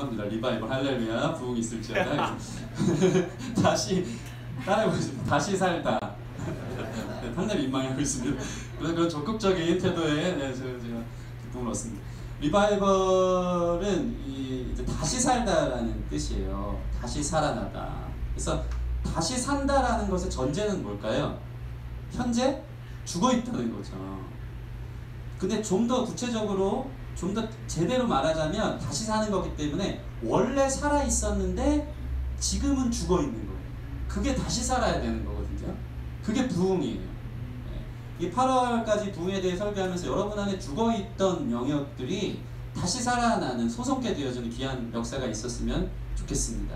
합니다. 리바이벌 할렐루야 부흥이 있을지어다. 다시 따라해보겠습니다. 다시 살다. 상당히 민망해하고 있습니다. 그래서 그런 적극적인 태도에 제가 기쁨을 얻습니다. 리바이벌은 이제 다시 살다라는 뜻이에요. 다시 살아나다. 그래서 다시 산다라는 것의 전제는 뭘까요? 현재 죽어 있다는 거죠. 근데 좀 더 구체적으로 좀 더 제대로 말하자면 다시 사는 거기 때문에 원래 살아 있었는데 지금은 죽어 있는 거예요. 그게 다시 살아야 되는 거거든요. 그게 부흥이에요. 이 8월까지 부흥에 대해 설교하면서 여러분 안에 죽어 있던 영역들이 다시 살아나는 소성케 되어지는 귀한 역사가 있었으면 좋겠습니다.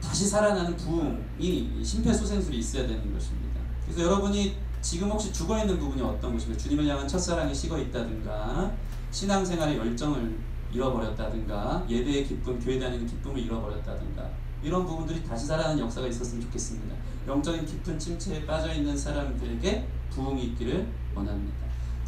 다시 살아나는 부흥이 심폐소생술이 있어야 되는 것입니다. 그래서 여러분이 지금 혹시 죽어있는 부분이 어떤 것입니까? 주님을 향한 첫사랑이 식어있다든가 신앙생활의 열정을 잃어버렸다든가 예배의 기쁨, 교회 다니는 기쁨을 잃어버렸다든가 이런 부분들이 다시 살아나는 역사가 있었으면 좋겠습니다. 영적인 깊은 침체에 빠져있는 사람들에게 부흥이 있기를 원합니다.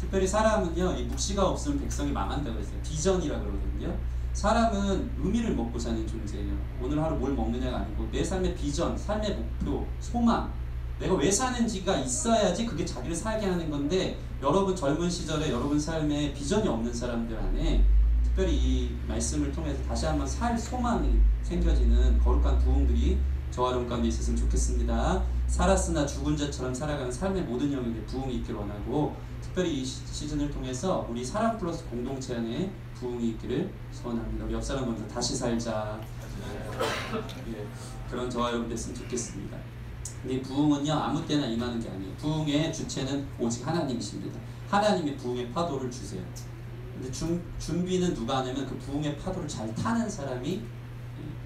특별히 사람은요, 이 묵시가 없으면 백성이 망한다고 했어요. 비전이라고 그러거든요. 사람은 의미를 먹고 사는 존재예요. 오늘 하루 뭘 먹느냐가 아니고 내 삶의 비전, 삶의 목표, 소망, 내가 왜 사는지가 있어야지 그게 자기를 살게 하는 건데, 여러분 젊은 시절에 여러분 삶에 비전이 없는 사람들 안에 특별히 이 말씀을 통해서 다시 한번 살 소망이 생겨지는 거룩한 부흥들이 저와 여러분 가운데 있었으면 좋겠습니다. 살았으나 죽은 자처럼 살아가는 삶의 모든 영역에 부흥이 있기를 원하고, 특별히 이 시즌을 통해서 우리 사람 플러스 공동체 안에 부흥이 있기를 소원합니다. 우리 옆 사람 먼저 다시 살자. 예, 그런 저와 여러분 됐으면 좋겠습니다. 근데 부흥은요, 아무 때나 임하는 게 아니에요. 부흥의 주체는 오직 하나님이십니다. 하나님이 부흥의 파도를 주세요. 근데 준비는 누가 하냐면 그 부흥의 파도를 잘 타는 사람이,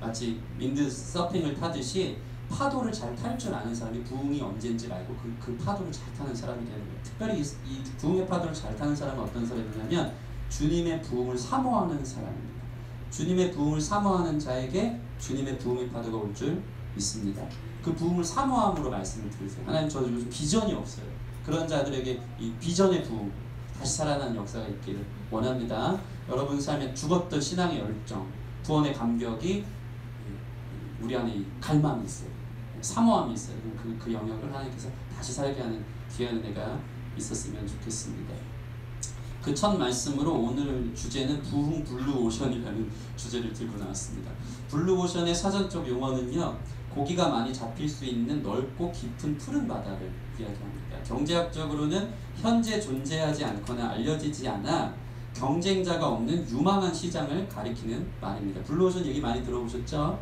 마치 윈드 서핑을 타듯이 파도를 잘 탈 줄 아는 사람이 부흥이 언제인지 알고 그 파도를 잘 타는 사람이 되는 거예요. 특별히 이 부흥의 파도를 잘 타는 사람은 어떤 사람이냐면 주님의 부흥을 사모하는 사람입니다. 주님의 부흥을 사모하는 자에게 주님의 부흥의 파도가 올 줄 믿습니다. 그 부흥을 사모함으로 말씀을 드리세요. 하나님, 저 요즘 비전이 없어요. 그런 자들에게 이 비전의 부흥, 다시 살아나는 역사가 있기를 원합니다. 여러분 삶에 죽었던 신앙의 열정, 구원의 감격이 우리 안에 갈망이 있어요. 사모함이 있어요. 그 영역을 하나님께서 다시 살게 하는 귀한 은혜가 있었으면 좋겠습니다. 그 첫 말씀으로 오늘 주제는 부흥 블루오션이라는 주제를 들고 나왔습니다. 블루오션의 사전적 용어는요, 고기가 많이 잡힐 수 있는 넓고 깊은 푸른 바다를 이야기합니다. 경제학적으로는 현재 존재하지 않거나 알려지지 않아 경쟁자가 없는 유망한 시장을 가리키는 말입니다. 블루오션 얘기 많이 들어보셨죠?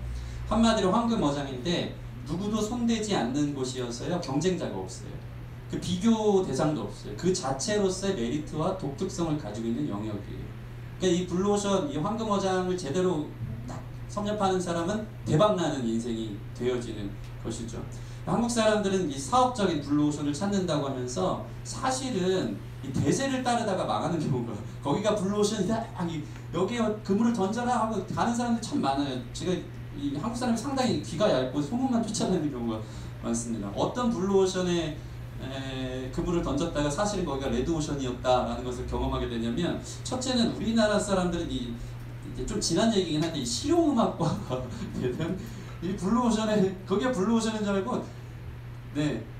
한마디로 황금어장인데 누구도 손대지 않는 곳이어서요, 경쟁자가 없어요. 그 비교 대상도 없어요. 그 자체로서의 메리트와 독특성을 가지고 있는 영역이에요. 그러니까 이 블루오션, 이 황금어장을 제대로 딱 섭렵하는 사람은 대박나는 인생이 되어지는 것이죠. 한국 사람들은 이 사업적인 블루오션을 찾는다고 하면서 사실은 이 대세를 따르다가 망하는 경우가, 거기가 블루오션이다, 여기에 그물을 던져라 하고 가는 사람들 참 많아요. 제가 이 한국 사람이 상당히 귀가 얇고 소문만 쫓아다니는 경우가 많습니다. 어떤 블루오션에 그물을 던졌다가 사실은 거기가 레드오션이었다라는 것을 경험하게 되냐면, 첫째는 우리나라 사람들은 이제 좀 지난 얘기긴 한데, 이 실용음악과 되는 이 블루오션에, 거기가 블루오션인 줄 알고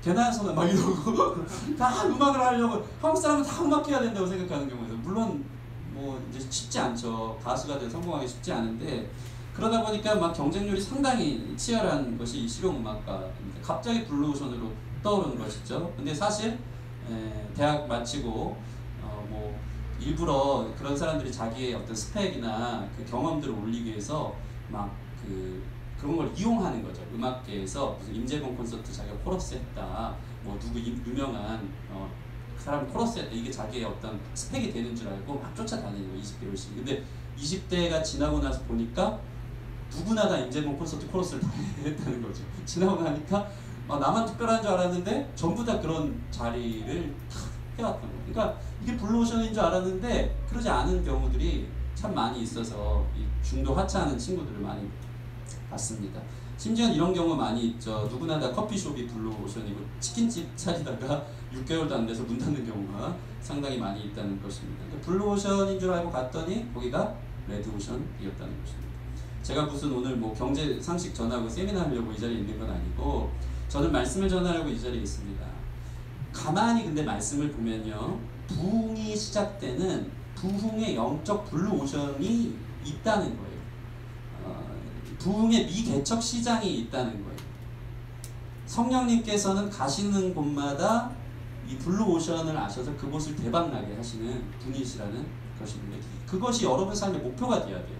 개나소나 막 이러고 다 음악을 하려고, 한국 사람은 다 음악해야 된다고 생각하는 경우가 있어요. 물론 뭐 이제 쉽지 않죠. 가수가 돼서 성공하기 쉽지 않은데, 그러다 보니까 막 경쟁률이 상당히 치열한 것이 이 실용음악가입니다. 갑자기 블루오션으로 떠오르는 것이죠. 근데 사실 대학 마치고 뭐 일부러 그런 사람들이 자기의 어떤 스펙이나 그 경험들을 올리기 위해서 막 그런 걸 이용하는 거죠. 음악계에서 무슨 임재범 콘서트 자기가 코러스 했다, 뭐 누구 유명한 사람 코러스 했다, 이게 자기의 어떤 스펙이 되는 줄 알고 막 쫓아다니는 거예요. 20대 열심히. 근데 20대가 지나고 나서 보니까 누구나 다 임재범 콘서트 코러스를 다 했다는 거죠. 지나고 나니까 나만 특별한 줄 알았는데 전부 다 그런 자리를 다 해왔던 거예요. 그러니까 이게 블루오션인 줄 알았는데 그러지 않은 경우들이 참 많이 있어서 이 중도 하차하는 친구들을 많이 봤습니다. 심지어 이런 경우 많이 있죠. 누구나 다 커피숍이 블루오션이고 치킨집 차리다가 6개월도 안 돼서 문 닫는 경우가 상당히 많이 있다는 것입니다. 그러니까 블루오션인 줄 알고 갔더니 거기가 레드오션이었다는 것입니다. 제가 무슨 오늘 뭐 경제 상식 전하고 세미나 하려고 이 자리에 있는 건 아니고 저는 말씀을 전하려고 이 자리에 있습니다. 가만히 근데 말씀을 보면요, 부흥이 시작되는 부흥의 영적 블루오션이 있다는 거예요. 부흥의 미개척 시장이 있다는 거예요. 성령님께서는 가시는 곳마다 이 블루오션을 아셔서 그곳을 대박나게 하시는 분이시라는 것입니다. 그것이 여러분 삶의 목표가 되어야 돼요.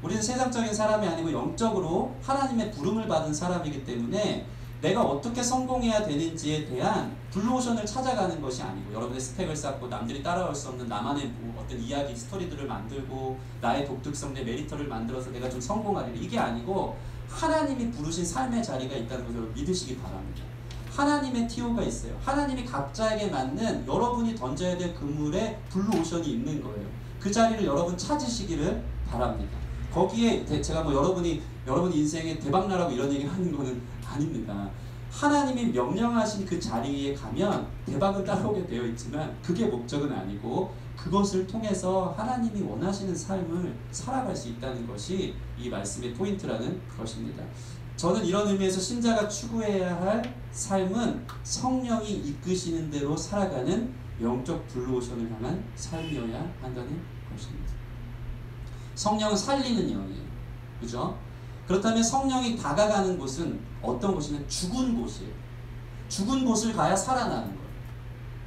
우리는 세상적인 사람이 아니고 영적으로 하나님의 부름을 받은 사람이기 때문에 내가 어떻게 성공해야 되는지에 대한 블루오션을 찾아가는 것이 아니고 여러분의 스펙을 쌓고 남들이 따라올 수 없는 나만의 어떤 이야기, 스토리들을 만들고 나의 독특성, 내 메리터를 만들어서 내가 좀 성공하리라, 이게 아니고 하나님이 부르신 삶의 자리가 있다는 것을 믿으시기 바랍니다. 하나님의 티오가 있어요. 하나님이 각자에게 맞는 여러분이 던져야 될 그물에 블루오션이 있는 거예요. 그 자리를 여러분 찾으시기를 바랍니다. 거기에 제가 뭐 여러분 인생에 대박나라고 이런 얘기를 하는 거는 아닙니다. 하나님이 명령하신 그 자리에 가면 대박은 따라오게 되어 있지만 그게 목적은 아니고 그것을 통해서 하나님이 원하시는 삶을 살아갈 수 있다는 것이 이 말씀의 포인트라는 것입니다. 저는 이런 의미에서 신자가 추구해야 할 삶은 성령이 이끄시는 대로 살아가는 영적 블루오션을 향한 삶이어야 한다는 것입니다. 성령은 살리는 영이에요. 그죠? 그렇다면 성령이 다가가는 곳은 어떤 곳이냐면 죽은 곳이에요. 죽은 곳을 가야 살아나는 거예요.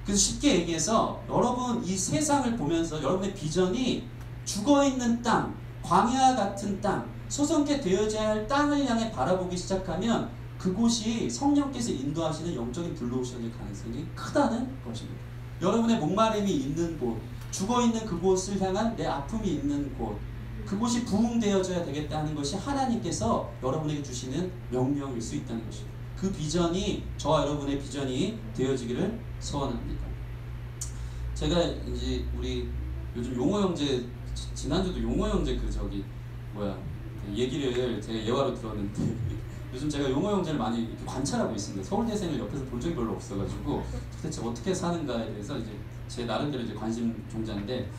그래서 쉽게 얘기해서 여러분 이 세상을 보면서 여러분의 비전이 죽어있는 땅, 광야 같은 땅, 소성케 되어져야 할 땅을 향해 바라보기 시작하면 그곳이 성령께서 인도하시는 영적인 블루오션일 가능성이 크다는 것입니다. 여러분의 목마름이 있는 곳, 죽어있는 그곳을 향한 내 아픔이 있는 곳, 그곳이 부흥되어져야 되겠다는 것이 하나님께서 여러분에게 주시는 명령일 수 있다는 것입니다. 그 비전이 저와 여러분의 비전이 되어지기를 소원합니다. 제가 이제 우리 요즘 용호 형제, 지난주도 용호 형제 얘기를 제가 예화로 들었는데 요즘 제가 용호 형제를 많이 이렇게 관찰하고 있습니다. 서울대생을 옆에서 본 적이 별로 없어가지고 도대체 어떻게 사는가에 대해서 이제 제 나름대로 이제 관심 종자인데,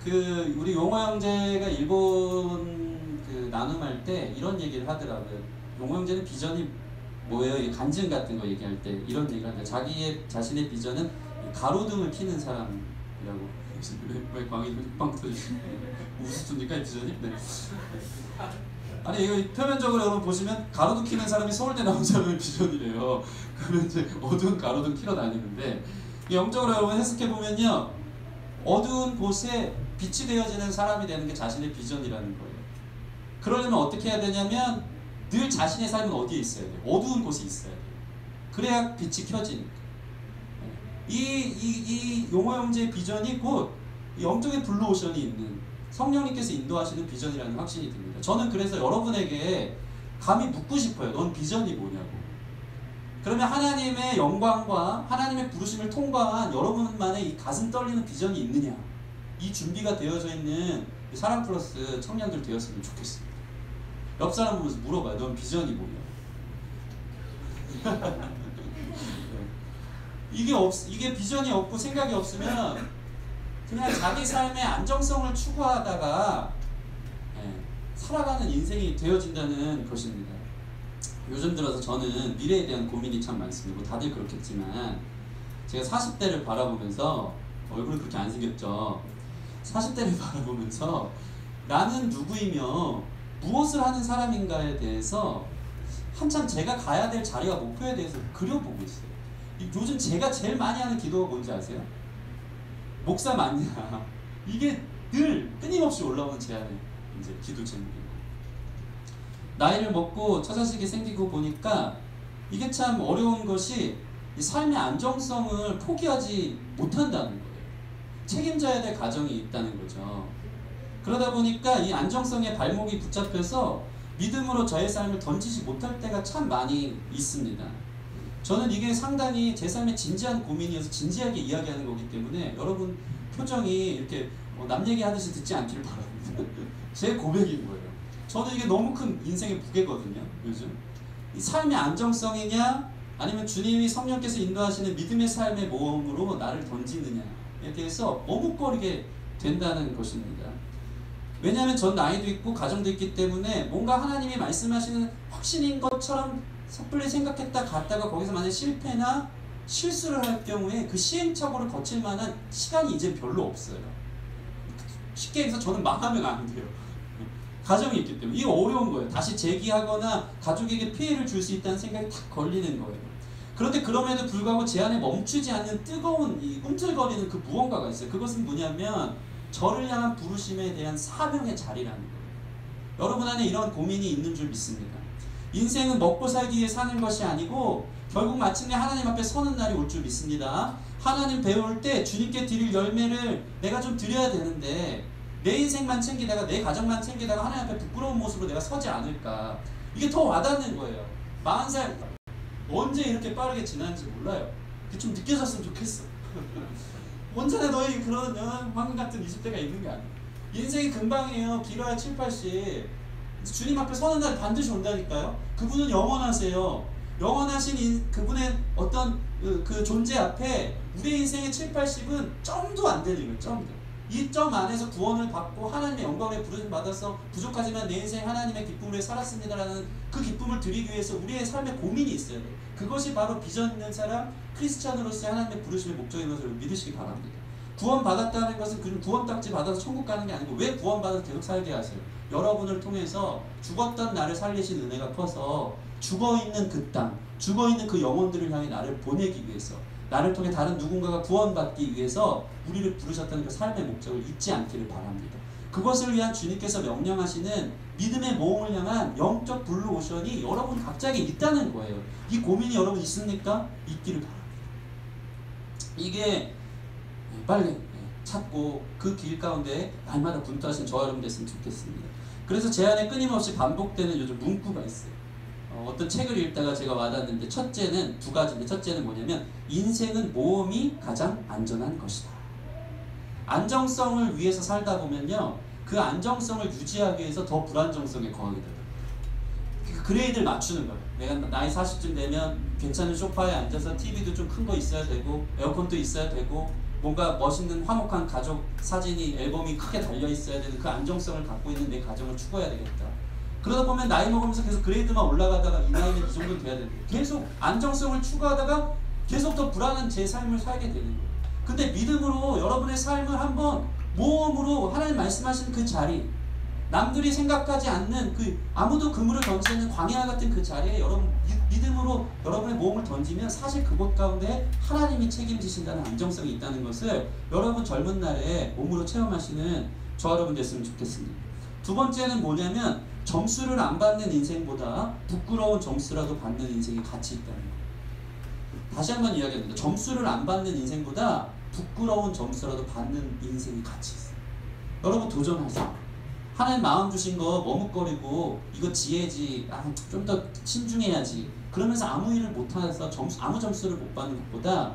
우리 용호 형제가 일본 나눔할 때 이런 얘기를 하더라고요. 용호 형제는 비전이 뭐예요? 간증 같은 거 얘기할 때 이런 얘기를 합니다. 자신의 비전은 가로등을 켜는 사람이라고. 왜 광이 빵 터지지? 우습습니까 이 비전이? 네. 아니 이거 표면적으로 여러분 보시면 가로등 켜는 사람이 서울대 나온 사람의 비전이래요. 그러면 이제 어두운 가로등 켜러 다니는데 영적으로 여러분 해석해 보면요, 어두운 곳에 빛이 되어지는 사람이 되는 게 자신의 비전이라는 거예요. 그러려면 어떻게 해야 되냐면 늘 자신의 삶은 어디에 있어야 돼요? 어두운 곳에 있어야 돼요. 그래야 빛이 켜지니까. 이 용호 형제의 비전이 곧 영적인 블루오션이 있는 성령님께서 인도하시는 비전이라는 확신이 듭니다. 저는 그래서 여러분에게 감히 묻고 싶어요. 넌 비전이 뭐냐고. 그러면 하나님의 영광과 하나님의 부르심을 통과한 여러분만의 이 가슴 떨리는 비전이 있느냐, 이 준비가 되어져 있는 사랑 플러스 청년들 되었으면 좋겠습니다. 옆 사람 보면서 물어봐요. 넌 비전이 뭐냐. 이게 비전이 없고 생각이 없으면 그냥 자기 삶의 안정성을 추구하다가 살아가는 인생이 되어진다는 것입니다. 요즘 들어서 저는 미래에 대한 고민이 참 많습니다. 뭐 다들 그렇겠지만 제가 40대를 바라보면서, 얼굴이 그렇게 안 생겼죠. 40대를 바라보면서 나는 누구이며 무엇을 하는 사람인가에 대해서 한참 제가 가야 될 자리와 목표에 대해서 그려보고 있어요. 요즘 제가 제일 많이 하는 기도가 뭔지 아세요? 목사 맞냐? 이게 늘 끊임없이 올라오는 제 안에 이제 기도 제목이고, 나이를 먹고 처자식이 생기고 보니까 이게 참 어려운 것이 이 삶의 안정성을 포기하지 못한다는 거예요. 책임져야 될 가정이 있다는 거죠. 그러다 보니까 이 안정성에 발목이 붙잡혀서 믿음으로 저의 삶을 던지지 못할 때가 참 많이 있습니다. 저는 이게 상당히 제 삶의 진지한 고민이어서 진지하게 이야기하는 거기 때문에 여러분 표정이 이렇게 남 얘기하듯이 듣지 않기를 바랍니다. 제 고백인 거예요. 저는 이게 너무 큰 인생의 무게거든요. 요즘 이 삶의 안정성이냐 아니면 주님이 성령께서 인도하시는 믿음의 삶의 모험으로 나를 던지느냐에 대해서 머뭇거리게 된다는 것입니다. 왜냐하면 전 나이도 있고 가정도 있기 때문에 뭔가 하나님이 말씀하시는 확신인 것처럼 섣불리 생각했다 갔다가 거기서 만약 실패나 실수를 할 경우에 그 시행착오를 거칠 만한 시간이 이제 별로 없어요. 쉽게 얘기해서 저는 망하면 안 돼요. 가정이 있기 때문에 이거 어려운 거예요. 다시 재기하거나 가족에게 피해를 줄 수 있다는 생각이 탁 걸리는 거예요. 그런데 그럼에도 불구하고 제 안에 멈추지 않는 뜨거운 이 꿈틀거리는 그 무언가가 있어요. 그것은 뭐냐면 저를 향한 부르심에 대한 사명의 자리라는 거예요. 여러분 안에 이런 고민이 있는 줄 믿습니다. 인생은 먹고 살기 위해 사는 것이 아니고 결국 마침내 하나님 앞에 서는 날이 올 줄 믿습니다. 하나님 배울 때 주님께 드릴 열매를 내가 좀 드려야 되는데 내 인생만 챙기다가 내 가정만 챙기다가 하나님 앞에 부끄러운 모습으로 내가 서지 않을까. 이게 더 와닿는 거예요. 40살 언제 이렇게 빠르게 지나는지 몰라요. 좀 늦게 졌으면 좋겠어. 언제나 너희 그런 황금 같은 20대가 있는 게 아니에요. 인생이 금방이에요. 길어야 7, 80. 주님 앞에 서는 날 반드시 온다니까요. 그분은 영원하세요. 영원하신 그분의 어떤 그 존재 앞에 우리 인생의 7, 80은 점도 안 되는 거예요. 점도. 이 점 안에서 구원을 받고 하나님의 영광에 부르심 받아서 부족하지만 내 인생 하나님의 기쁨을 위해 살았습니다라는 그 기쁨을 드리기 위해서 우리의 삶에 고민이 있어요. 그것이 바로 비전 있는 사람, 크리스찬으로서의 하나님의 부르심의 목적인 것을 믿으시기 바랍니다. 구원 받았다는 것은 그 구원 딱지 받아서 천국 가는 게 아니고 왜 구원 받아서 계속 살게 하세요? 여러분을 통해서 죽었던 나를 살리신 은혜가 커서 죽어있는 그 땅, 죽어있는 그 영혼들을 향해 나를 보내기 위해서 나를 통해 다른 누군가가 구원받기 위해서 우리를 부르셨다는 그 삶의 목적을 잊지 않기를 바랍니다. 그것을 위한 주님께서 명령하시는 믿음의 모험을 향한 영적 블루오션이 여러분 각자에게 있다는 거예요. 이 고민이 여러분 있습니까? 있기를 바랍니다. 이게 빨리 찾고 그 길 가운데 날마다 분투하신 저 여러분 됐으면 좋겠습니다. 그래서 제 안에 끊임없이 반복되는 요즘 문구가 있어요. 어떤 책을 읽다가 제가 와닿는데 첫째는 두 가지인데 첫째는 뭐냐면 인생은 모험이 가장 안전한 것이다. 안정성을 위해서 살다 보면요 그 안정성을 유지하기 위해서 더 불안정성에 거하게 되더라고요. 그레이드를 맞추는 거예요. 내가 나이 40쯤 되면 괜찮은 소파에 앉아서 TV도 좀 큰 거 있어야 되고 에어컨도 있어야 되고 뭔가 멋있는 화목한 가족 사진이 앨범이 크게 달려 있어야 되는 그 안정성을 갖고 있는 내 가정을 추구해야 되겠다. 그러다 보면 나이 먹으면서 계속 그레이드만 올라가다가 이 나이면 이 정도는 돼야 되는 거예요. 계속 안정성을 추구하다가 계속 더 불안한 제 삶을 살게 되는 거예요. 근데 믿음으로 여러분의 삶을 한번 모험으로 하나님 말씀하시는 그 자리, 남들이 생각하지 않는 그 아무도 그물을 던지는 광야 같은 그 자리에 여러분 믿음으로 여러분의 모험을 던지면 사실 그곳 가운데 하나님이 책임지신다는 안정성이 있다는 것을 여러분 젊은 날에 몸으로 체험하시는 저 여러분 됐으면 좋겠습니다. 두 번째는 뭐냐면 점수를 안 받는 인생보다 부끄러운 점수라도 받는 인생이 가치 있다는 거예요. 다시 한번 이야기합니다. 점수를 안 받는 인생보다 부끄러운 점수라도 받는 인생이 가치 있어요. 여러분 도전하세요. 하나님 마음 주신 거 머뭇거리고 이거 지혜지, 좀 더 신중해야지 그러면서 아무 일을 못해서 아무 점수를 못 받는 것보다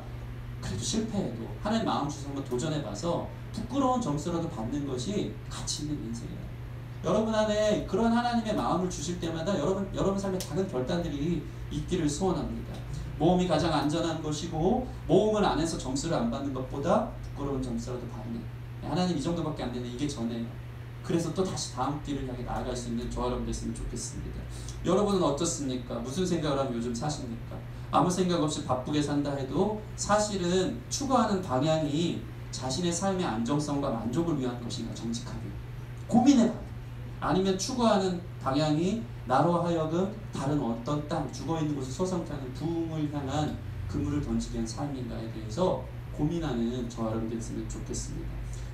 그래도 실패해도 하나님 마음 주셔서 한번 도전해봐서 부끄러운 점수라도 받는 것이 가치 있는 인생이에요. 여러분 안에 그런 하나님의 마음을 주실 때마다 여러분 삶에 작은 결단들이 있기를 소원합니다. 모험이 가장 안전한 것이고 모험을 안 해서 점수를 안 받는 것보다 부끄러운 점수라도 받는 하나님 이 정도밖에 안 되는 이게 전에요. 그래서 또 다시 다음 길을 향해 나아갈 수 있는 저 여러분 됐으면 좋겠습니다. 여러분은 어떻습니까? 무슨 생각을 하면 요즘 사십니까? 아무 생각 없이 바쁘게 산다 해도 사실은 추구하는 방향이 자신의 삶의 안정성과 만족을 위한 것인가 정직하게 고민해봐요. 아니면 추구하는 방향이 나로 하여금 다른 어떤 땅, 죽어있는 곳을 소성타는 부흥을 향한 그물을 던지기 위한 삶인가에 대해서 고민하는 저 여러분 됐으면 좋겠습니다.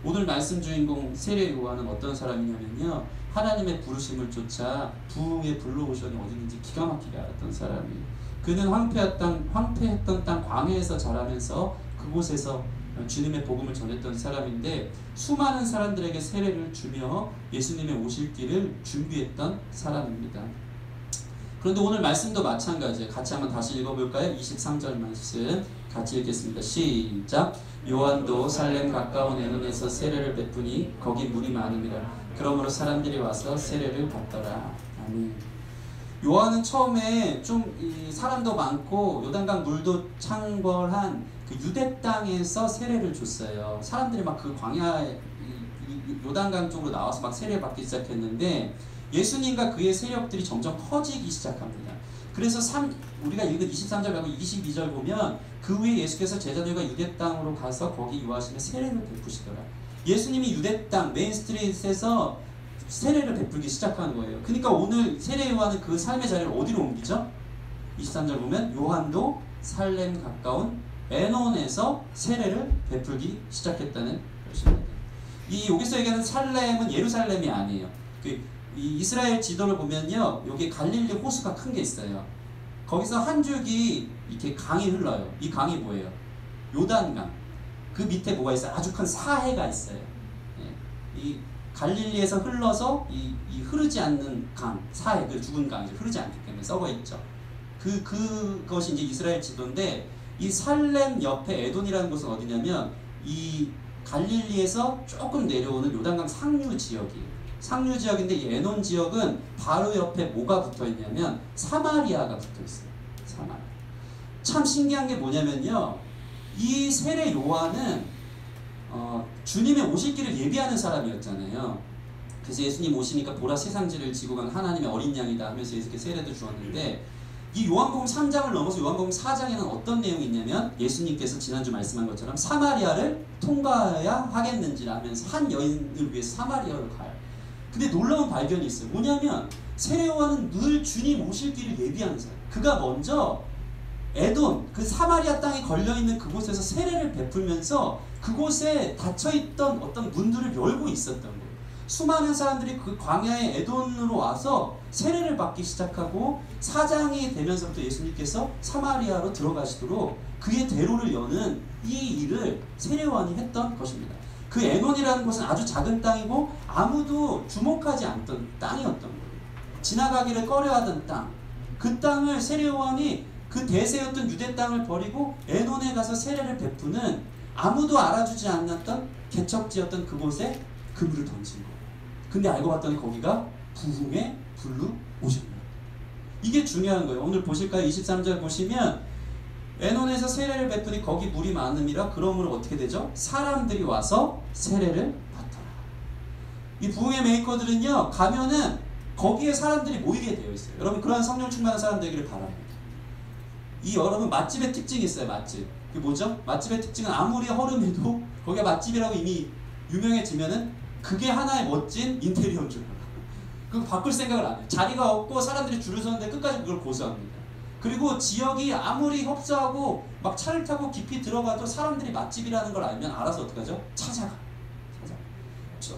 오늘 말씀 주인공 세례 요한은 어떤 사람이냐면요 하나님의 부르심을 쫓아 부흥의 블루오션이 어디 있는지 기가 막히게 알았던 사람이에요. 그는 황폐했던 땅 광야에서 자라면서 그곳에서 주님의 복음을 전했던 사람인데 수많은 사람들에게 세례를 주며 예수님의 오실 길을 준비했던 사람입니다. 그런데 오늘 말씀도 마찬가지예요. 같이 한번 다시 읽어볼까요? 23절 말씀 같이 읽겠습니다. 시작. 요한도 살렘 가까운 에논에서 세례를 베푸니 거기 물이 많음이라. 그러므로 사람들이 와서 세례를 받더라. 아멘. 요한은 처음에 좀 사람도 많고 요단강 물도 창궐한 그 유대 땅에서 세례를 줬어요. 사람들이 막 그 광야에 요단강 쪽으로 나와서 막 세례를 받기 시작했는데 예수님과 그의 세력들이 점점 커지기 시작합니다. 그래서 우리가 읽은 23절 말고 22절 보면 그 후에 예수께서 제자들과 유대 땅으로 가서 거기 유하시며 세례를 베푸시더라. 예수님이 유대 땅 메인스트리트에서 세례를 베풀기 시작하는 거예요. 그러니까 오늘 세례 요한은 그 삶의 자리를 어디로 옮기죠? 23절 보면 요한도 살렘 가까운 에논에서 세례를 베풀기 시작했다는 것입니다. 여기서 얘기하는 살렘은 예루살렘이 아니에요. 이 이스라엘 지도를 보면요, 여기 갈릴리 호수가 큰 게 있어요. 거기서 한 줄기 이렇게 강이 흘러요. 이 강이 뭐예요? 요단강. 그 밑에 뭐가 있어요? 아주 큰 사해가 있어요. 예. 이 갈릴리에서 흘러서 이 흐르지 않는 강, 사해, 그 죽은 강이 흐르지 않기 때문에 썩어 있죠. 그것이 이제 이스라엘 지도인데, 이 살렘 옆에 에돈이라는 곳은 어디냐면 이 갈릴리에서 조금 내려오는 요단강 상류 지역이에요. 상류 지역인데 이 에논 지역은 바로 옆에 뭐가 붙어 있냐면 사마리아가 붙어 있어요. 사마리아. 참 신기한 게 뭐냐면요, 이 세례 요한은 주님의 오실 길을 예비하는 사람이었잖아요. 그래서 예수님 오시니까 보라 세상지를 지고 간 하나님의 어린 양이다 하면서 예수께 세례도 주었는데, 이 요한복음 3장을 넘어서 요한복음 4장에는 어떤 내용이 있냐면 예수님께서 지난주 말씀한 것처럼 사마리아를 통과해야 하겠는지라 하면서 한 여인을 위해서 사마리아로 가요. 근데 놀라운 발견이 있어요. 뭐냐면 세례 요한은 늘 주님 오실 길을 예비하는 사람. 그가 먼저 에돈, 그 사마리아 땅에 걸려있는 그곳에서 세례를 베풀면서 그곳에 닫혀있던 어떤 문들을 열고 있었던 거예요. 수많은 사람들이 그 광야의 에돈으로 와서 세례를 받기 시작하고 4장이 되면서부터 예수님께서 사마리아로 들어가시도록 그의 대로를 여는 이 일을 세례 요한이 했던 것입니다. 그 에논이라는 곳은 아주 작은 땅이고 아무도 주목하지 않던 땅이었던 거예요. 지나가기를 꺼려하던 땅. 그 땅을 세례 요한이 그 대세였던 유대 땅을 버리고 에논에 가서 세례를 베푸는 아무도 알아주지 않았던 개척지였던 그곳에 그물을 던진 거예요. 근데 알고 봤더니 거기가 부흥의 불로 오셨네요. 이게 중요한 거예요. 오늘 보실까요? 23절 보시면 에논에서 세례를 베푸니 거기 물이 많음이라 그러므로 어떻게 되죠? 사람들이 와서 세례를 받더라. 이 부흥의 메이커들은요, 가면은 거기에 사람들이 모이게 되어 있어요. 여러분 그러한 성령 충만한 사람 되기를 바랍니다. 여러분 맛집의 특징이 있어요. 맛집. 그게 뭐죠? 맛집의 특징은 아무리 허름해도 거기가 맛집이라고 이미 유명해지면은 그게 하나의 멋진 인테리어인 줄 알아요. 그거 바꿀 생각을 안 해요. 자리가 없고 사람들이 줄을 서는데 끝까지 그걸 고수합니다. 그리고 지역이 아무리 협소하고 막 차를 타고 깊이 들어가도 사람들이 맛집이라는 걸 알면 알아서 어떻게 하죠? 찾아가.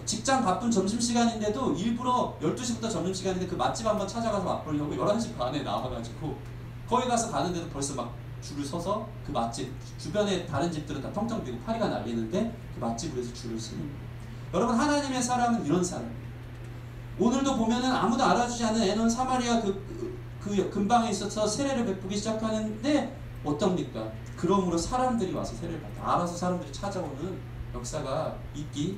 직장 바쁜 점심시간인데도 일부러 12시부터 점심시간인데 그 맛집 한번 찾아가서 맛보려고 11시 반에 나와가지고 거기 가서 가는데도 벌써 막 줄을 서서 그 맛집, 주변에 다른 집들은 다 텅텅 비고 파리가 날리는데 그 맛집으로 해서 줄을 서는 거예요. 여러분 하나님의 사람은 이런 사람이에요. 오늘도 보면은 아무도 알아주지 않는 에논 사마리아 그 근방에 있어서 세례를 베푸기 시작하는데 어떻습니까? 그러므로 사람들이 와서 세례를 받다. 알아서 사람들이 찾아오는 역사가 있기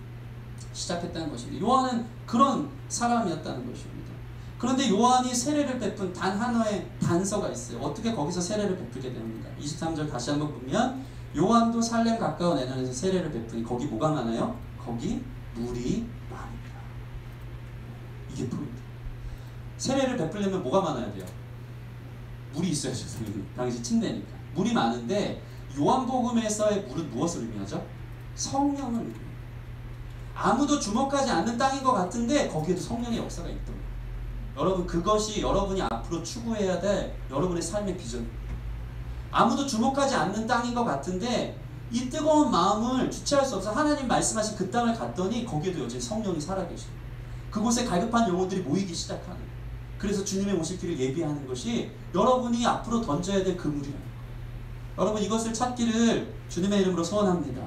시작했다는 것입니다. 요한은 그런 사람이었다는 것입니다. 그런데 요한이 세례를 베푼 단 하나의 단서가 있어요. 어떻게 거기서 세례를 베풀게 됩니까? 23절 다시 한번 보면 요한도 살렘 가까운 에논에서 세례를 베푸니 거기 뭐가 많아요? 거기 물이 많으니라. 이게 포인트. 세례를 베풀려면 뭐가 많아야 돼요? 물이 있어야죠. 당시 침례니까. 물이 많은데 요한복음에서의 물은 무엇을 의미하죠? 성령을 의미해요. 아무도 주목하지 않는 땅인 것 같은데 거기에도 성령의 역사가 있던 거예요. 여러분 그것이 여러분이 앞으로 추구해야 될 여러분의 삶의 비전입니다. 아무도 주목하지 않는 땅인 것 같은데 이 뜨거운 마음을 주체할 수 없어 하나님 말씀하신 그 땅을 갔더니 거기에도 여전히 성령이 살아계시고 그곳에 갈급한 영혼들이 모이기 시작하는 거예요. 그래서 주님의 오실 길을 예비하는 것이 여러분이 앞으로 던져야 될 그물이라는 거예요. 여러분 이것을 찾기를 주님의 이름으로 소원합니다.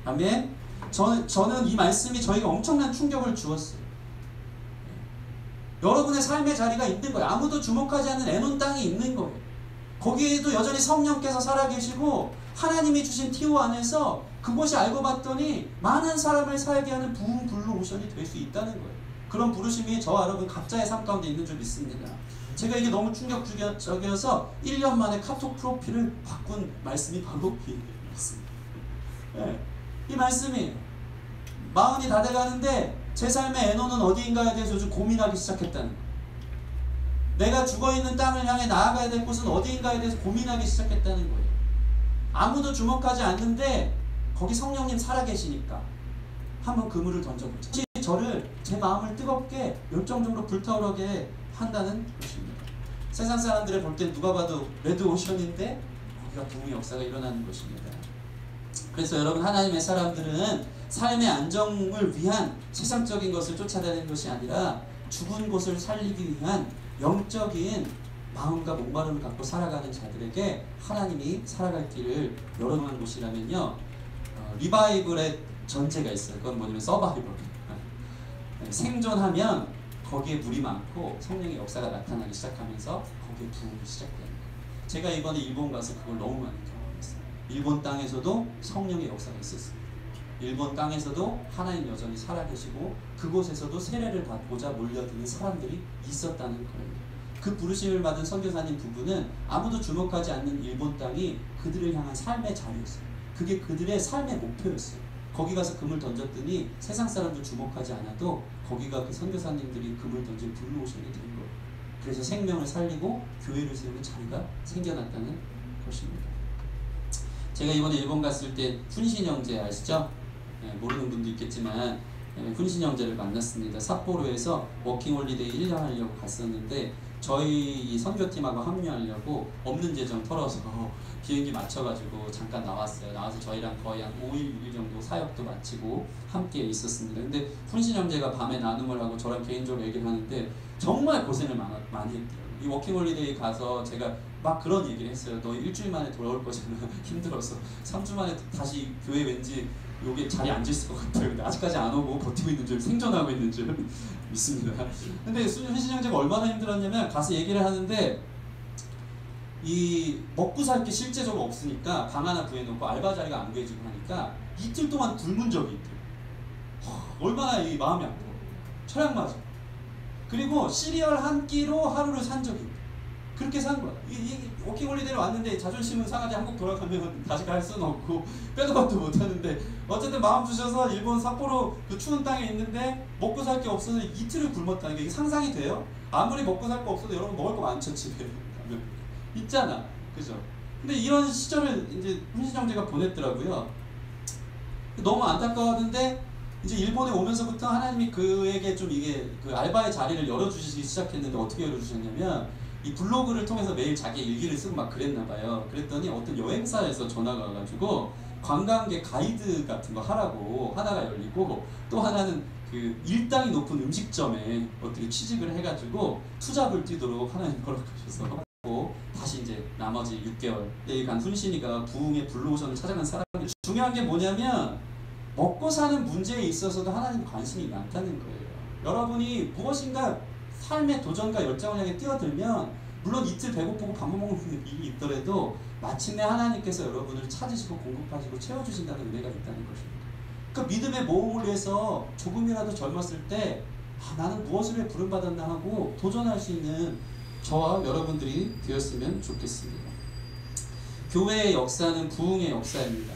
아멘. 저는 이 말씀이 저희가 엄청난 충격을 주었어요. 여러분의 삶의 자리가 있는 거예요. 아무도 주목하지 않는 에논 땅이 있는 거예요. 거기에도 여전히 성령께서 살아계시고 하나님이 주신 티오 안에서 그곳이 알고 봤더니 많은 사람을 살게 하는 부흥 블루오션이 될 수 있다는 거예요. 그런 부르심이 저와 여러분 각자의 삶 가운데 있는 줄 믿습니다. 제가 이게 너무 충격적이어서 1년 만에 카톡 프로필을 바꾼 말씀이 바로 이 말씀입니다. 네, 이 말씀이에요. 마흔이 다 돼가는데 제 삶의 에너는 어디인가에 대해서 좀 고민하기 시작했다는 거예요. 내가 죽어있는 땅을 향해 나아가야 될 곳은 어디인가에 대해서 고민하기 시작했다는 거예요. 아무도 주목하지 않는데 거기 성령님 살아계시니까 한번 그물을 던져보자. 저를, 제 마음을 뜨겁게 열정적으로 불타오르게 한다는 것입니다. 세상 사람들이 볼 땐 누가 봐도 레드오션인데 거기가 부흥의 역사가 일어나는 것입니다. 그래서 여러분, 하나님의 사람들은 삶의 안정을 위한 세상적인 것을 쫓아다니는 것이 아니라 죽은 곳을 살리기 위한 영적인 마음과 목마름을 갖고 살아가는 자들에게 하나님이 살아갈 길을 열어놓은 곳이라면요, 리바이벌의 전제가 있어요. 그건 뭐냐면 서바이벌. 생존하면 거기에 물이 많고 성령의 역사가 나타나기 시작하면서 거기에 부흥이 시작되는 거예요. 제가 이번에 일본 가서 그걸 너무 많이 경험했어요. 일본 땅에서도 성령의 역사가 있었어요. 일본 땅에서도 하나님 여전히 살아계시고 그곳에서도 세례를 받고자 몰려드는 사람들이 있었다는 거예요. 그 부르심을 받은 선교사님 부부는 아무도 주목하지 않는 일본 땅이 그들을 향한 삶의 자리였어요. 그게 그들의 삶의 목표였어요. 거기 가서 금을 던졌더니 세상 사람도 주목하지 않아도 거기가 그 선교사님들이 금을 던진 블루오션이 된 거예요. 그래서 생명을 살리고 교회를 세우는 자리가 생겨났다는 것입니다. 제가 이번에 일본 갔을 때 훈신 형제 아시죠? 모르는 분도 있겠지만 훈신 형제를 만났습니다. 삿포로에서 워킹홀리데이 1년 하려고 갔었는데 저희 이 선교팀하고 합류하려고 없는 재정 털어서 비행기 맞춰가지고 잠깐 나왔어요. 나와서 저희랑 거의 한 5일, 6일 정도 사역도 마치고 함께 있었습니다. 근데 훈신 형제가 밤에 나눔을 하고 저랑 개인적으로 얘기를 하는데 정말 고생을 많이 했대요. 이 워킹홀리데이 가서 제가 막 그런 얘기를 했어요. 너 일주일 만에 돌아올 거잖아. 힘들어서 3주 만에 다시 교회 왠지 여기 자리에 앉아있을 것 같아요. 근데 아직까지 안 오고 버티고 있는 줄, 생존하고 있는 줄 믿습니다. 근데 훈신 형제가 얼마나 힘들었냐면 가서 얘기를 하는데 이 먹고 살 게 실제적으로 없으니까 방 하나 구해놓고 알바 자리가 안 구해지고 하니까 이틀 동안 굶은 적이 있대요. 얼마나 이 마음이 아파. 철학 맞아. 그리고 시리얼 한 끼로 하루를 산 적이 있대요. 그렇게 산 거야. 워킹홀리데이로 왔는데 자존심은 상하지. 한국 돌아가면 다시 갈 수는 없고 빼도 박도 못 하는데 어쨌든 마음 주셔서 일본 삿포로 그 추운 땅에 있는데 먹고 살 게 없어서 이틀을 굶었다는 게 이게 상상이 돼요? 아무리 먹고 살 거 없어도 여러분 먹을 거 많죠 집에. 있잖아, 그죠? 근데 이런 시절을 이제 훈신 형제가 보냈더라고요. 너무 안타까웠는데 이제 일본에 오면서부터 하나님이 그에게 좀 이게 그 알바의 자리를 열어주시기 시작했는데 어떻게 열어주셨냐면 이 블로그를 통해서 매일 자기 일기를 쓰고 막 그랬나봐요. 그랬더니 어떤 여행사에서 전화가 와가지고 관광객 가이드 같은 거 하라고 하나가 열리고 또 하나는 그 일당이 높은 음식점에 어떻게 취직을 해가지고 투잡을 뛰도록 하나님 허락하셔서 다시 이제 나머지 6개월 간 훈신이가 부흥의 블루오션을 찾아간 사람이 중요한 게 뭐냐면 먹고 사는 문제에 있어서도 하나님 관심이 많다는 거예요. 여러분이 무엇인가 삶의 도전과 열정을 향해 뛰어들면 물론 이틀 배고프고 밥 못 먹는 일이 있더라도 마침내 하나님께서 여러분을 찾으시고 공급하시고 채워주신다는 은혜가 있다는 것입니다. 그 믿음의 모험을 위해서 조금이라도 젊었을 때 나는 무엇을 위해 부름받았나 하고 도전할 수 있는 저와 여러분들이 되었으면 좋겠습니다. 교회의 역사는 부흥의 역사입니다.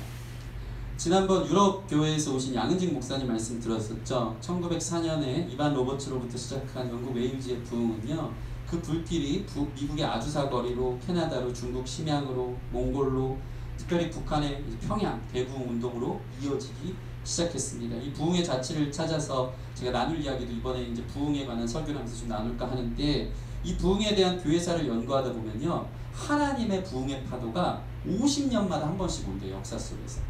지난번 유럽 교회에서 오신 양은직 목사님 말씀 들었었죠. 1904년에 이반 로버츠로부터 시작한 영국 웨일즈의 부흥은요, 그 불길이 미국의 아주사 거리로, 캐나다로, 중국 심양으로, 몽골로, 특별히 북한의 평양 대부흥 운동으로 이어지기 시작했습니다. 이 부흥의 자취를 찾아서 제가 나눌 이야기도 이번에 이제 부흥에 관한 설교를 하면서 좀 나눌까 하는데, 이 부흥에 대한 교회사를 연구하다 보면요, 하나님의 부흥의 파도가 50년마다 한 번씩 온대요, 역사 속에서.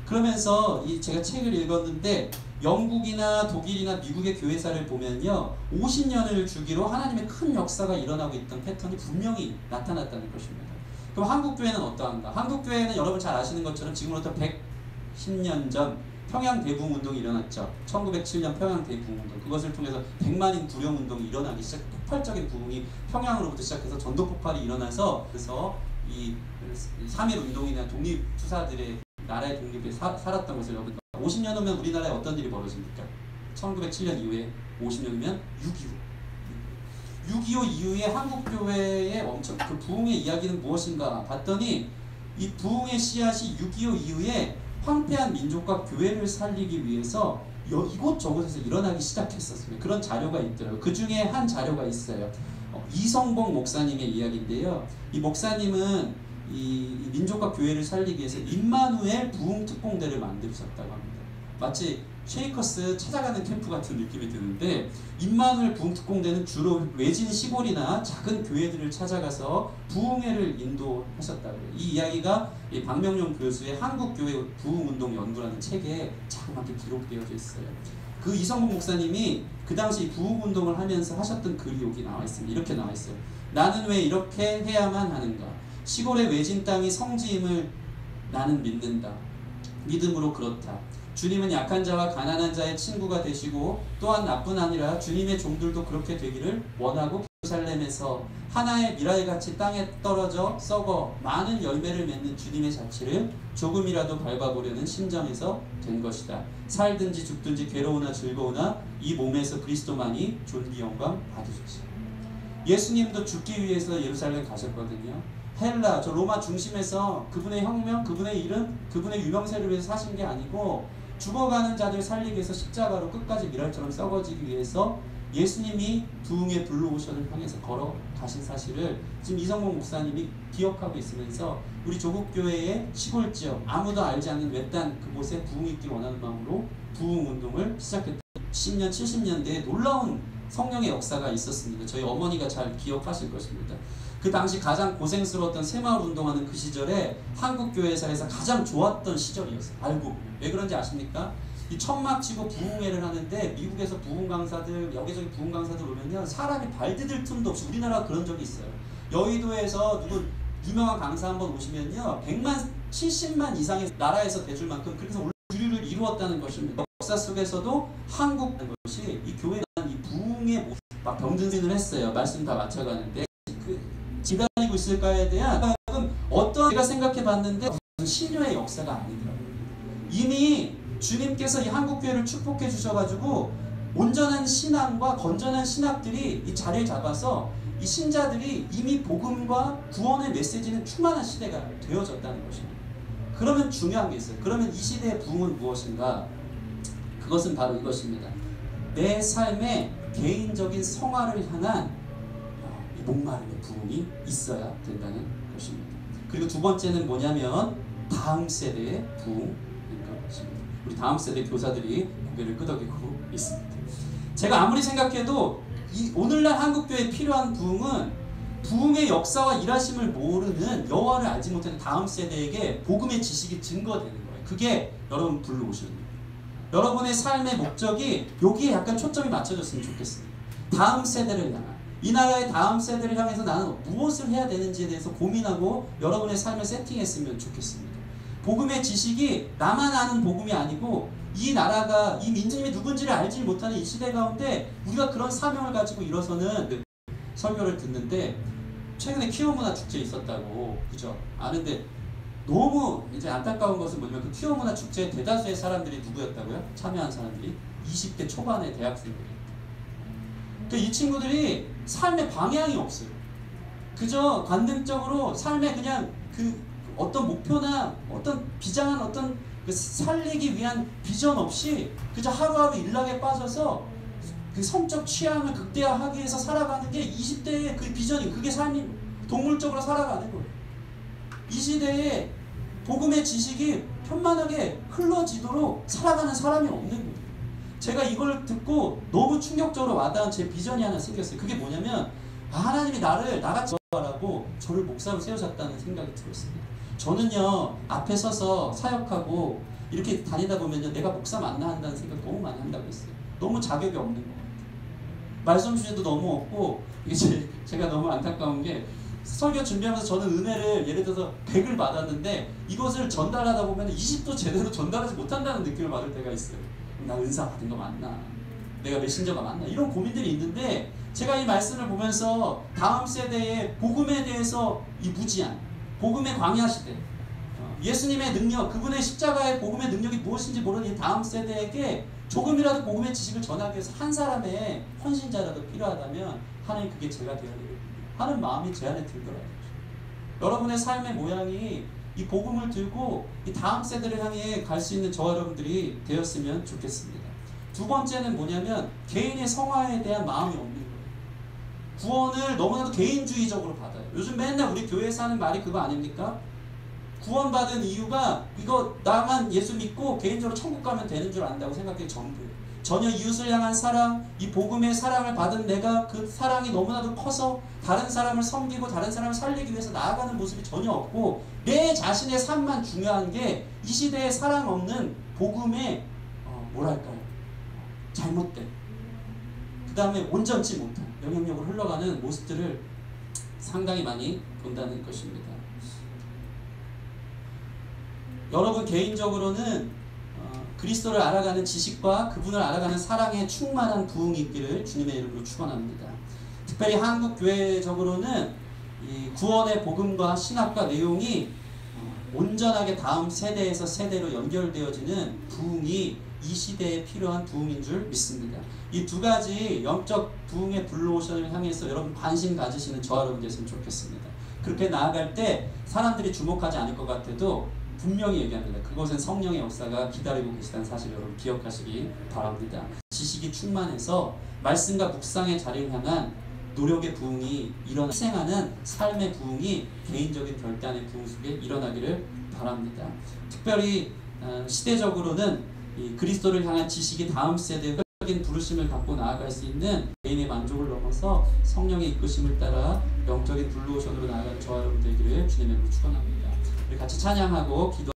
그러면서 제가 책을 읽었는데 영국이나 독일이나 미국의 교회사를 보면요, 50년을 주기로 하나님의 큰 역사가 일어나고 있던 패턴이 분명히 나타났다는 것입니다. 그럼 한국교회는 어떠한가? 한국교회는 여러분 잘 아시는 것처럼 지금으로부터 110년 전 평양 대부흥 운동이 일어났죠. 1907년 평양 대부흥 운동. 그것을 통해서 100만인 구령 운동이 일어나기 시작, 폭발적인 부흥이 평양으로부터 시작해서 전도 폭발이 일어나서, 그래서 이 3.1 운동이나 독립투사들의 나라의 독립에 살았던 것을 여러분, 50년 후면 우리나라에 어떤 일이 벌어집니까? 1907년 이후에 50년 후면 6.25 이후에 한국교회의 엄청 그 부흥의 이야기는 무엇인가 봤더니, 이 부흥의 씨앗이 6.25 이후에 황폐한 민족과 교회를 살리기 위해서 이곳저곳에서 일어나기 시작했었습니다. 그런 자료가 있더라고요. 그 중에 한 자료가 있어요. 이성봉 목사님의 이야기인데요. 이 목사님은 이 민족과 교회를 살리기 위해서 임마누엘 부흥특공대를 만드셨다고 합니다. 마치 쉐이커스 찾아가는 캠프 같은 느낌이 드는데, 임마누엘 부흥특공대는 주로 외진 시골이나 작은 교회들을 찾아가서 부흥회를 인도하셨다고 해요. 이 이야기가 박명용 교수의 한국교회 부흥운동 연구라는 책에 자그맣게 기록되어 있어요. 그 이성봉 목사님이 그 당시 부흥운동을 하면서 하셨던 글이 여기 나와 있습니다. 이렇게 나와 있어요. 나는 왜 이렇게 해야만 하는가? 시골의 외진 땅이 성지임을 나는 믿는다. 믿음으로 그렇다. 주님은 약한 자와 가난한 자의 친구가 되시고, 또한 나뿐 아니라 주님의 종들도 그렇게 되기를 원하고, 예루살렘에서 하나의 미랄같이 땅에 떨어져 썩어 많은 열매를 맺는 주님의 자취를 조금이라도 밟아보려는 심정에서 된 것이다. 살든지 죽든지 괴로우나 즐거우나 이 몸에서 그리스도만이 존귀 영광 받으소서. 예수님도 죽기 위해서 예루살렘 가셨거든요. 헬라, 저 로마 중심에서 그분의 혁명, 그분의 이름, 그분의 유명세를 위해서 사신 게 아니고, 죽어가는 자들 살리기 위해서 십자가로 끝까지 미랄처럼 썩어지기 위해서 예수님이 부흥의 블루오션을 향해서 걸어가신 사실을 지금 이성봉 목사님이 기억하고 있으면서, 우리 조국교회의 시골지역, 아무도 알지 않는 외딴 그곳에 부흥이 있길 원하는 마음으로 부흥운동을 시작했다. 60년, 70년대에 놀라운 성령의 역사가 있었습니다. 저희 어머니가 잘 기억하실 것입니다. 그 당시 가장 고생스러웠던 새마을 운동하는 그 시절에 한국교회사에서 가장 좋았던 시절이었어요. 알고 왜 그런지 아십니까? 이 천막 치고 부흥회를 하는데, 미국에서 부흥 강사들, 여기저기 부흥 강사들 오면요, 사람이 발 디딜 틈도 없이, 우리나라가 그런 적이 있어요. 여의도에서 누구 유명한 강사 한번 오시면요, 100만, 70만 이상의 나라에서 대줄 만큼 그렇게 해서 주류를 이루었다는 것입니다. 역사 속에서도 한국이라는 것이 이 교회가 이 부흥의 모습, 막 병든신을 했어요. 말씀 다 맞춰가는데 기다리고 있을까에 대한 어떤, 제가 생각해 봤는데 신료의 역사가 아니더라고요. 이미 주님께서 이 한국교회를 축복해 주셔가지고 온전한 신앙과 건전한 신학들이 이 자리를 잡아서 이 신자들이 이미 복음과 구원의 메시지는 충만한 시대가 되어졌다는 것입니다. 그러면 중요한 게 있어요. 그러면 이 시대의 부흥은 무엇인가? 그것은 바로 이것입니다. 내 삶의 개인적인 성화를 향한 목마름의 부흥이 있어야 된다는 것입니다. 그리고 두 번째는 뭐냐면 다음 세대의 부흥인 것입니다. 우리 다음 세대 교사들이 고개를 끄덕이고 있습니다. 제가 아무리 생각해도 이 오늘날 한국교회에 필요한 부흥은 부흥의 역사와 일하심을 모르는, 여호와를 알지 못하는 다음 세대에게 복음의 지식이 증거되는 거예요. 그게 여러분 블루오션입니다. 여러분의 삶의 목적이 여기에 약간 초점이 맞춰졌으면 좋겠습니다. 다음 세대를 향한, 이 나라의 다음 세대를 향해서 나는 무엇을 해야 되는지에 대해서 고민하고 여러분의 삶을 세팅했으면 좋겠습니다. 복음의 지식이 나만 아는 복음이 아니고, 이 나라가, 이 민족이 누군지를 알지 못하는 이 시대 가운데 우리가 그런 사명을 가지고 일어서는 설교를 듣는데, 최근에 퀴어문화 축제 있었다고, 그죠? 아는데 너무 이제 안타까운 것은 뭐냐면, 그 퀴어문화 축제에 대다수의 사람들이 누구였다고요? 참여한 사람들이 20대 초반의 대학생들이에요. 이 친구들이 삶의 방향이 없어요. 그저 관능적으로 삶에 그냥 그 어떤 목표나 어떤 비장한 어떤 그 살리기 위한 비전 없이 그저 하루하루 일락에 빠져서 그 성적 취향을 극대화하기 위해서 살아가는 게 20대의 그 비전이, 그게 삶이 동물적으로 살아가는 거예요. 이 시대에 복음의 지식이 편만하게 흘러지도록 살아가는 사람이 없는 거예요. 제가 이걸 듣고 너무 충격적으로 와닿은 제 비전이 하나 생겼어요. 그게 뭐냐면, 하나님이 나를 나같이 하라고 저를 목사로 세우셨다는 생각이 들었습니다. 저는요, 앞에 서서 사역하고 이렇게 다니다 보면요, 내가 목사 맞나 한다는 생각 너무 많이 한다고 했어요. 너무 자격이 없는 것 같아요. 말씀 주제도 너무 없고, 이게 제가 너무 안타까운 게, 설교 준비하면서 저는 은혜를 예를 들어서 100을 받았는데 이것을 전달하다 보면 20도 제대로 전달하지 못한다는 느낌을 받을 때가 있어요. 나 은사 받은 거 맞나? 내가 메신저가 맞나? 이런 고민들이 있는데, 제가 이 말씀을 보면서 다음 세대의 복음에 대해서 이 무지한 복음의 광야 시대, 예수님의 능력, 그분의 십자가의 복음의 능력이 무엇인지 모르는 이 다음 세대에게 조금이라도 복음의 지식을 전하기 위해서 한 사람의 헌신자라도 필요하다면, 하나님 그게 제가 되어야 되겠다 하는 마음이 제 안에 들더라고요. 여러분의 삶의 모양이 이 복음을 들고 이 다음 세대를 향해 갈 수 있는 저와 여러분들이 되었으면 좋겠습니다. 두 번째는 뭐냐면 개인의 성화에 대한 마음이 없는 거예요. 구원을 너무나도 개인주의적으로 받아요. 요즘 맨날 우리 교회에서 하는 말이 그거 아닙니까? 구원받은 이유가 이거 나만 예수 믿고 개인적으로 천국 가면 되는 줄 안다고 생각해. 전부예요. 전혀 이웃을 향한 사랑, 이 복음의 사랑을 받은 내가 그 사랑이 너무나도 커서 다른 사람을 섬기고 다른 사람을 살리기 위해서 나아가는 모습이 전혀 없고 내 자신의 삶만 중요한 게 이 시대에 사랑 없는 복음의 뭐랄까요? 잘못된, 그 다음에 온전치 못한 영향력으로 흘러가는 모습들을 상당히 많이 본다는 것입니다. 여러분 개인적으로는 그리스도를 알아가는 지식과 그분을 알아가는 사랑에 충만한 부흥이 있기를 주님의 이름으로 축원합니다. 특별히 한국 교회적으로는 이 구원의 복음과 신학과 내용이 온전하게 다음 세대에서 세대로 연결되어지는 부흥이 이 시대에 필요한 부흥인 줄 믿습니다. 이 두 가지 영적 부흥의 블루오션을 향해서 여러분 관심 가지시는 저와 여러분 됐으면 좋겠습니다. 그렇게 나아갈 때 사람들이 주목하지 않을 것 같아도 분명히 얘기합니다. 그곳엔 성령의 역사가 기다리고 계시다는 사실 여러분 기억하시기 바랍니다. 지식이 충만해서 말씀과 묵상의 자리를 향한 노력의 부흥이 희생하는 삶의 부흥이 개인적인 결단의 부흥 속에 일어나기를 바랍니다. 특별히 시대적으로는 이 그리스도를 향한 지식이 다음 세대의 흑인 부르심을 갖고 나아갈 수 있는 개인의 만족을 넘어서 성령의 이끄심을 따라 영적인 블루오션으로 나아가는 저와 여러분 되기를 주님의 이름으로 축원합니다. 우리 같이 찬양하고 기도